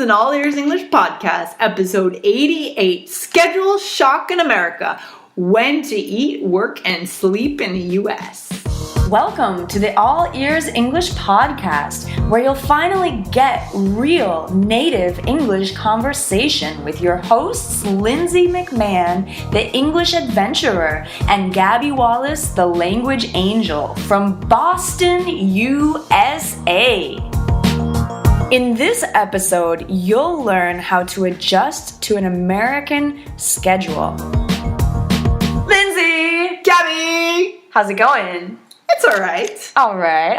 an All Ears English podcast, episode 88, Schedule Shock in America, When to Eat, Work, and Sleep in the U.S. Welcome to the All Ears English podcast, where you'll finally get real native English conversation with your hosts, Lindsay McMahon, the English adventurer, and Gabby Wallace, the language angel, from Boston, USA. In this episode, you'll learn how to adjust to an American schedule. Lindsay! Gabby! How's it going? It's alright. All right.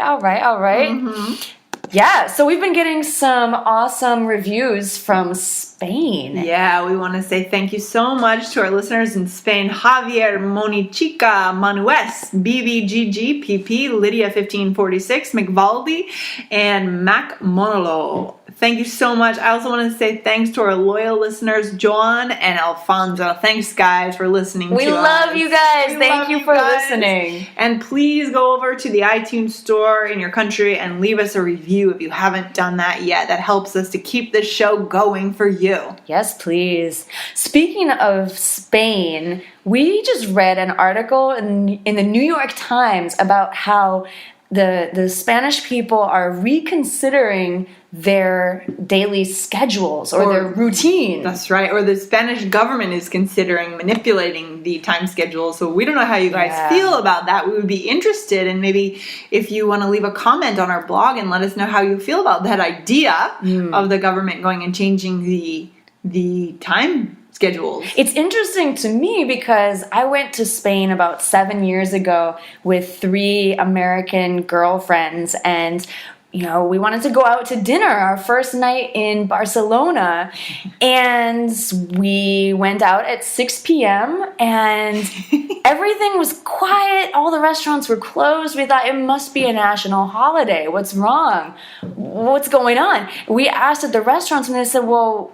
Mm-hmm. Yeah, so we've been getting some awesome reviews from Spain. Yeah, we want to say thank you so much to our listeners in Spain, Javier, Monichica, Manues, BBGG, PP, Lydia 1546, McValdi, and Mac Monolo. Thank you so much. I also want to say thanks to our loyal listeners, Joan and Alfonso. Thanks, guys, for listening to us. We love you guys. Thank you for listening. And please go over to the iTunes store in your country and leave us a review if you haven't done that yet. That helps us to keep this show going for you. Yes, please. Speaking of Spain, we just read an article in the New York Times about how the Spanish people are reconsidering their daily schedules or their routine. That's right. Or the Spanish government is considering manipulating the time schedule. So we don't know how you guys feel about that. We would be interested, and maybe if you want to leave a comment on our blog and let us know how you feel about that idea of the government going and changing the time schedules. It's interesting to me because I went to Spain about 7 years ago with 3 American girlfriends, and we wanted to go out to dinner our first night in Barcelona, and we went out at 6 p.m. and everything was quiet. All the restaurants were closed. We thought it must be a national holiday. What's wrong? What's going on? We asked at the restaurants and they said, well,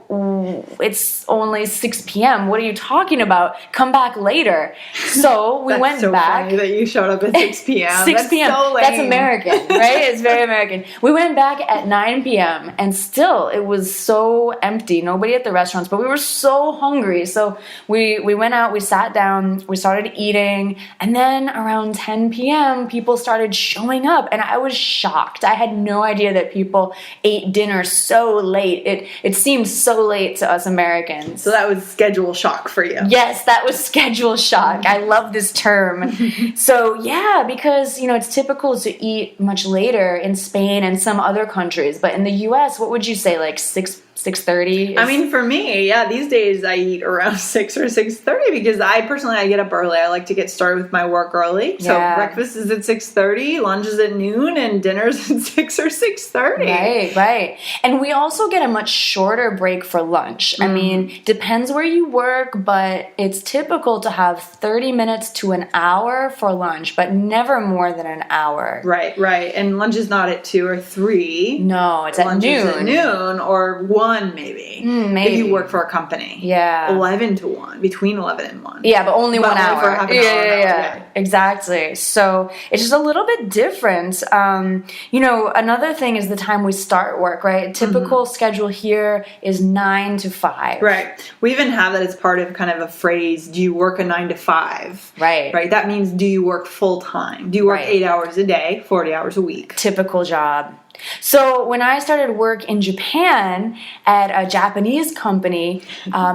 it's only 6 p.m. What are you talking about? Come back later. So we went so back. Funny that you showed up at 6 p.m. 6 p.m. So lame. That's American, right? It's very American. We went back at 9 p.m. and still it was so empty. Nobody at the restaurants, but we were so hungry. So we went out, we sat down, we started eating, and then around 10 p.m. people started showing up, and I was shocked. I had no idea that people ate dinner so late. It seemed so late to us Americans. So that was schedule shock for you. Yes, that was schedule shock. I love this term. So yeah, because it's typical to eat much later in Spain and some other countries, but in the U.S., what would you say, like 6:30? I mean, for me, these days I eat around 6 or 6:30 because I get up early. I like to get started with my work early. So breakfast is at 6:30, lunch is at noon, and dinner's at 6 or 6:30. Right. And we also get a much shorter break for lunch. I mean, depends where you work, but it's typical to have 30 minutes to an hour for lunch, but never more than an hour. Right. And lunch is not at 2 or 3. No, it's at noon. Lunch is at noon or 1 maybe. Maybe. If you work for a company. Yeah. 11 to 1, between 11 and 1. Yeah, but only 1 hour. For half an hour. Yeah. Exactly. So it's just a little bit different. Another thing is the time we start work, right? Typical schedule here is 9 to 5. Right. We even have that as part of kind of a phrase, do you work a 9 to 5? Right. That means, do you work full time? Do you work 8 hours a day, 40 hours a week? Typical job. So when I started work in Japan at a Japanese company,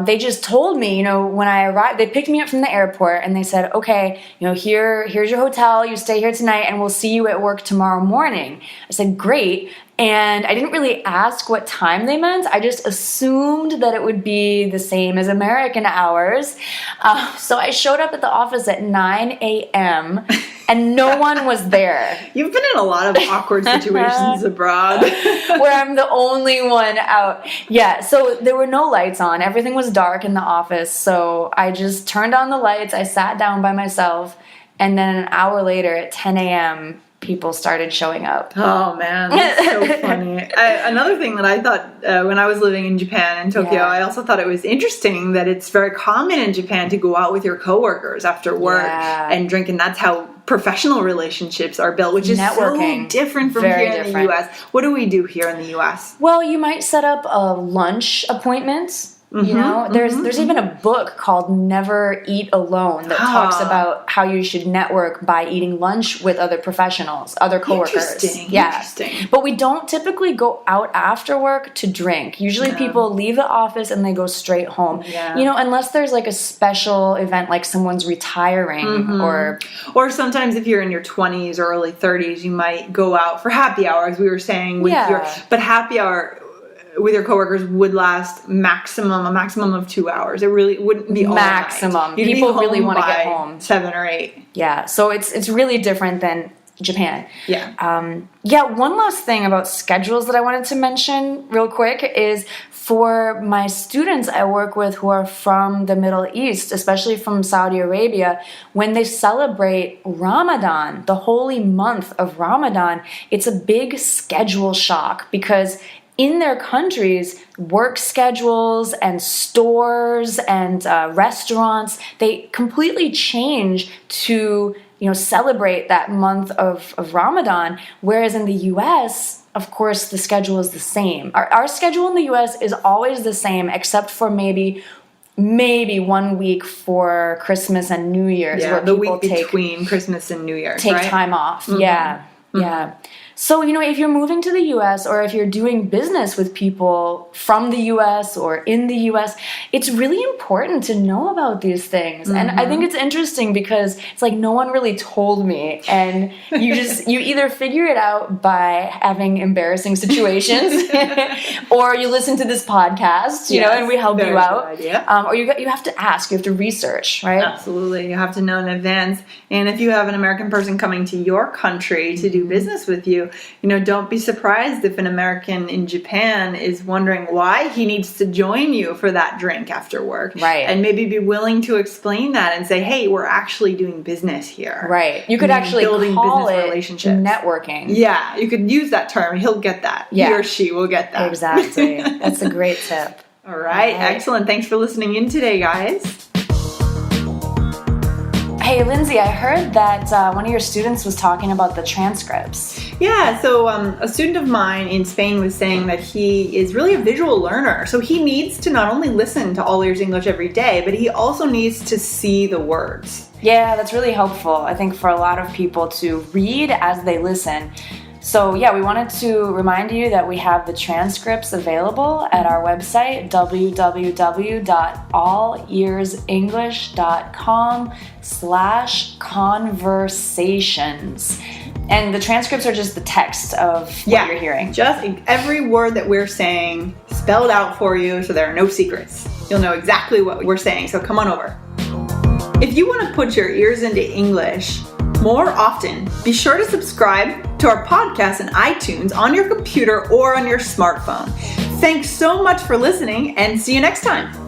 they just told me, when I arrived, they picked me up from the airport and they said, okay, here's your hotel, you stay here tonight and we'll see you at work tomorrow morning. I said, great. And I didn't really ask what time they meant. I just assumed that it would be the same as American hours. So I showed up at the office at 9 a.m. and no one was there. You've been in a lot of awkward situations abroad. Where I'm the only one out. Yeah, so there were no lights on. Everything was dark in the office. So I just turned on the lights. I sat down by myself. And then an hour later at 10 a.m., people started showing up. Oh man, that's so funny. Another thing that I thought when I was living in Japan, in Tokyo, I also thought it was interesting that it's very common in Japan to go out with your coworkers after work and drink, and that's how professional relationships are built, which is so different from here in the U.S. What do we do here in the U.S.? Well, you might set up a lunch appointment. You know, there's even a book called Never Eat Alone that talks about how you should network by eating lunch with other professionals, other coworkers. Interesting. But we don't typically go out after work to drink. Usually people leave the office and they go straight home. You know, unless there's like a special event, like someone's retiring or sometimes if you're in your 20s or early 30s, you might go out for happy hour, as we were saying, but happy hour with your coworkers would last a maximum of 2 hours. It really wouldn't be all maximum. People really want to get home 7 or 8. Yeah, so it's really different than Japan. One last thing about schedules that I wanted to mention real quick is for my students I work with who are from the Middle East, especially from Saudi Arabia, when they celebrate Ramadan, the holy month of Ramadan, it's a big schedule shock because in their countries, work schedules and stores and restaurants, they completely change to, you know, celebrate that month of Ramadan. Whereas in the U.S., of course, the schedule is the same. Our schedule in the U.S. is always the same, except for maybe 1 week for Christmas and New Year's. Yeah, where the week between Christmas and New Year's, take time off. Yeah. So, you know, if you're moving to the U.S. or if you're doing business with people from the U.S. or in the U.S., it's really important to know about these things. And I think it's interesting because it's like no one really told me. And you either figure it out by having embarrassing situations or you listen to this podcast, you know, and we help you out. Or you have to ask, you have to research, right? Absolutely. You have to know in advance. And if you have an American person coming to your country to do business with you, you know, don't be surprised if an American in Japan is wondering why he needs to join you for that drink after work. Right. And maybe be willing to explain that and say, hey, we're actually doing business here. Right. You could actually building call business it relationships. Networking. Yeah. You could use that term. He'll get that. He or she will get that. Exactly. That's a great tip. All right. Excellent. Thanks for listening in today, guys. Hey, Lindsay, I heard that one of your students was talking about the transcripts. Yeah, so a student of mine in Spain was saying that he is really a visual learner. So he needs to not only listen to All Ears English every day, but he also needs to see the words. Yeah, that's really helpful, I think, for a lot of people to read as they listen. So yeah, we wanted to remind you that we have the transcripts available at our website, www.allearsenglish.com/conversations. And the transcripts are just the text of what you're hearing. Just every word that we're saying spelled out for you, so there are no secrets. You'll know exactly what we're saying, so come on over. If you want to put your ears into English more often, be sure to subscribe to our podcast in iTunes on your computer or on your smartphone. Thanks so much for listening, and see you next time.